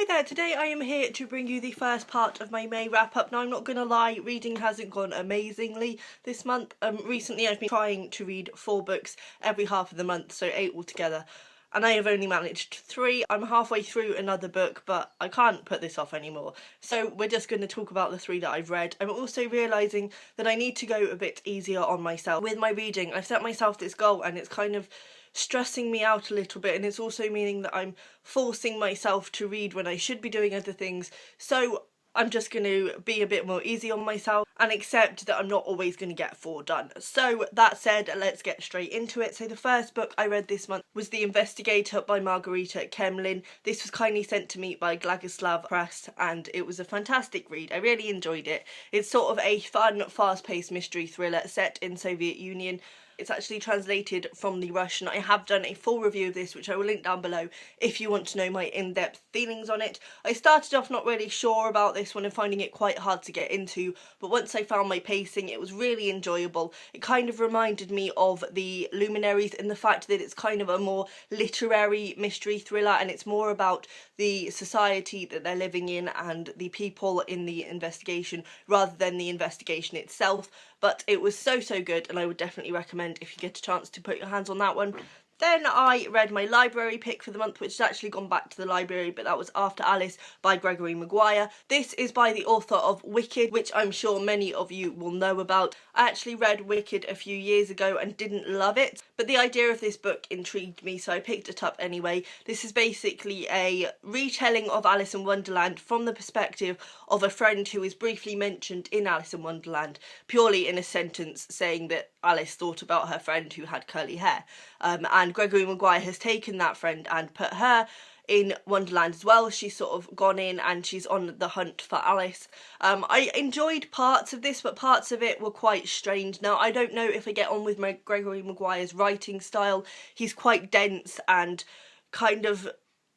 there, today I am here to bring you the first part of my May wrap-up. Now I'm not gonna lie, reading hasn't gone amazingly this month. Recently I've been trying to read 4 books every half of the month, so 8 altogether, and I have only managed 3. I'm halfway through another book, but I can't put this off anymore. So we're just going to talk about the 3 that I've read. I'm also realising that I need to go a bit easier on myself with my reading. I've set myself this goal and it's kind of stressing me out a little bit, and it's also meaning that I'm forcing myself to read when I should be doing other things. So I'm just going to be a bit more easy on myself and accept that I'm not always going to get 4 done. So that said, let's get straight into it. So the first book I read this month was The Investigator by Margarita Kemlin. This was kindly sent to me by Glagoslav Press and it was a fantastic read. I really enjoyed it. It's sort of a fun, fast-paced mystery thriller set in Soviet Union. It's actually translated from the Russian. I have done a full review of this, which I will link down below if you want to know my in-depth feelings on it. I started off not really sure about this one and finding it quite hard to get into, but once I found my pacing, it was really enjoyable. It kind of reminded me of The Luminaries in the fact that it's kind of a more literary mystery thriller, and it's more about the society that they're living in and the people in the investigation rather than the investigation itself. But it was so good, and I would definitely recommend if you get a chance to put your hands on that one. Then I read my library pick for the month, which has actually gone back to the library, but that was After Alice by Gregory Maguire. This is by the author of Wicked, which I'm sure many of you will know about. I actually read Wicked a few years ago and didn't love it, but the idea of this book intrigued me, so I picked it up anyway. This is basically a retelling of Alice in Wonderland from the perspective of a friend who is briefly mentioned in Alice in Wonderland, purely in a sentence saying that Alice thought about her friend who had curly hair. And Gregory Maguire has taken that friend and put her in Wonderland as well. She's sort of gone in and she's on the hunt for Alice. I enjoyed parts of this, but parts of it were quite strange. Now, I don't know if I get on with my Gregory Maguire's writing style. He's quite dense and kind of,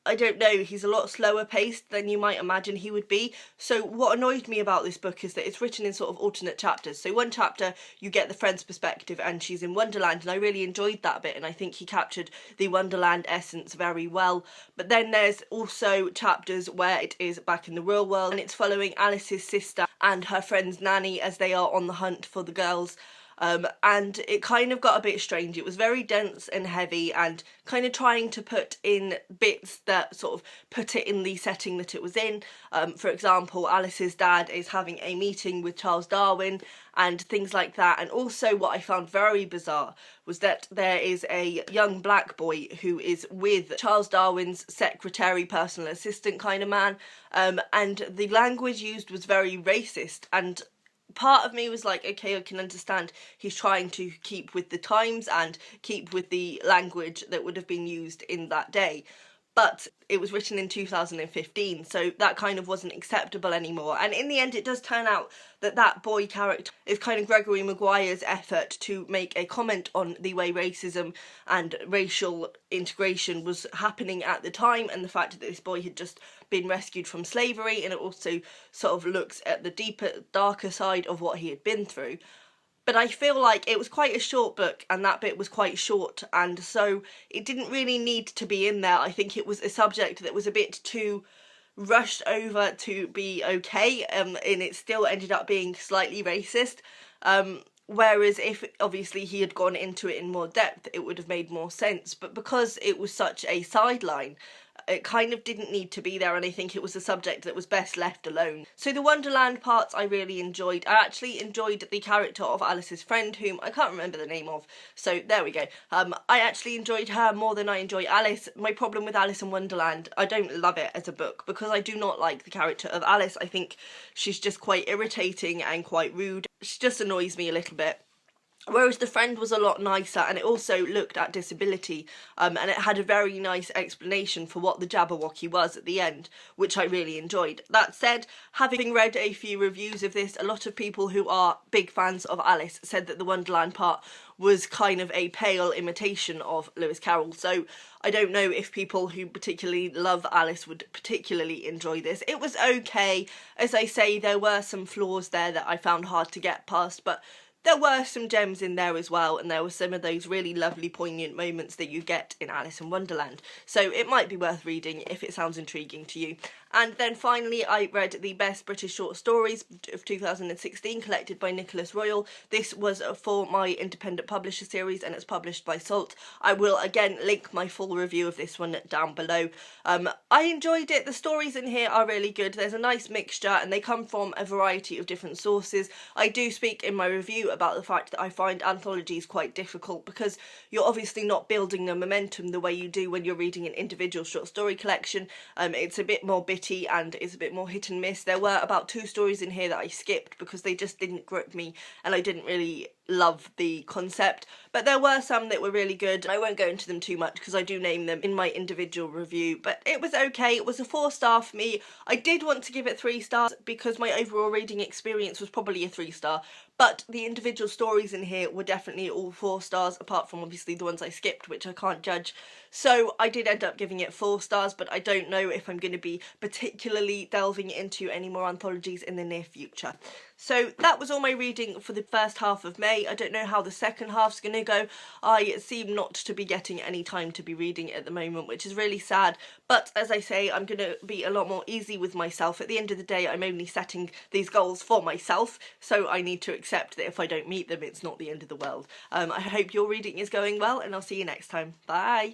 I don't know, he's a lot slower paced than you might imagine he would be. So what annoyed me about this book is that it's written in sort of alternate chapters. So one chapter you get the friend's perspective and she's in Wonderland, and I really enjoyed that bit and I think he captured the Wonderland essence very well. But then there's also chapters where it is back in the real world and it's following Alice's sister and her friend's nanny as they are on the hunt for the girls. And it kind of got a bit strange. It was very dense and heavy and kind of trying to put in bits that sort of put it in the setting that it was in. For example, Alice's dad is having a meeting with Charles Darwin and things like that. And also what I found very bizarre was that there is a young black boy who is with Charles Darwin's secretary, personal assistant kind of man, and the language used was very racist, and part of me was like, okay, I can understand he's trying to keep with the times and keep with the language that would have been used in that day. But it was written in 2015, so that kind of wasn't acceptable anymore. And in the end, it does turn out that that boy character is kind of Gregory Maguire's effort to make a comment on the way racism and racial integration was happening at the time, and the fact that this boy had just been rescued from slavery, and it also sort of looks at the deeper, darker side of what he had been through. But I feel like it was quite a short book and that bit was quite short, and so it didn't really need to be in there. I think it was a subject that was a bit too rushed over to be okay, and it still ended up being slightly racist. Whereas if obviously he had gone into it in more depth, it would have made more sense. But because it was such a sideline, it kind of didn't need to be there, and I think it was a subject that was best left alone. So the Wonderland parts I really enjoyed. I actually enjoyed the character of Alice's friend, whom I can't remember the name of, so there we go. I actually enjoyed her more than I enjoy Alice. My problem with Alice in Wonderland, I don't love it as a book because I do not like the character of Alice. I think she's just quite irritating and quite rude. She just annoys me a little bit. Whereas The Friend was a lot nicer, and it also looked at disability, and it had a very nice explanation for what the Jabberwocky was at the end, which I really enjoyed. That said, having read a few reviews of this, a lot of people who are big fans of Alice said that the Wonderland part was kind of a pale imitation of Lewis Carroll, so I don't know if people who particularly love Alice would particularly enjoy this. It was okay. As I say, there were some flaws there that I found hard to get past, but there were some gems in there as well, and there were some of those really lovely poignant moments that you get in Alice in Wonderland. So it might be worth reading if it sounds intriguing to you. And then finally I read the Best British Short Stories of 2016 collected by Nicholas Royal. This was for my independent publisher series and it's published by Salt. I will again link my full review of this one down below. I enjoyed it. The stories in here are really good. There's a nice mixture and they come from a variety of different sources. I do speak in my review about the fact that I find anthologies quite difficult because you're obviously not building the momentum the way you do when you're reading an individual short story collection. It's a bit more bitty and it's a bit more hit and miss. There were about 2 stories in here that I skipped because they just didn't grip me and I didn't really love the concept, but there were some that were really good. I won't go into them too much because I do name them in my individual review, but it was okay. It was a 4-star for me. I did want to give it 3 stars because my overall reading experience was probably a 3-star, but the individual stories in here were definitely all 4 stars, apart from obviously the ones I skipped, which I can't judge. So I did end up giving it 4 stars, but I don't know if I'm going to be particularly delving into any more anthologies in the near future. So that was all my reading for the first half of May. I don't know how the second half's going to go. I seem not to be getting any time to be reading at the moment, which is really sad. But as I say, I'm going to be a lot more easy with myself. At the end of the day, I'm only setting these goals for myself, so I need to accept that if I don't meet them, it's not the end of the world. I hope your reading is going well, and I'll see you next time. Bye!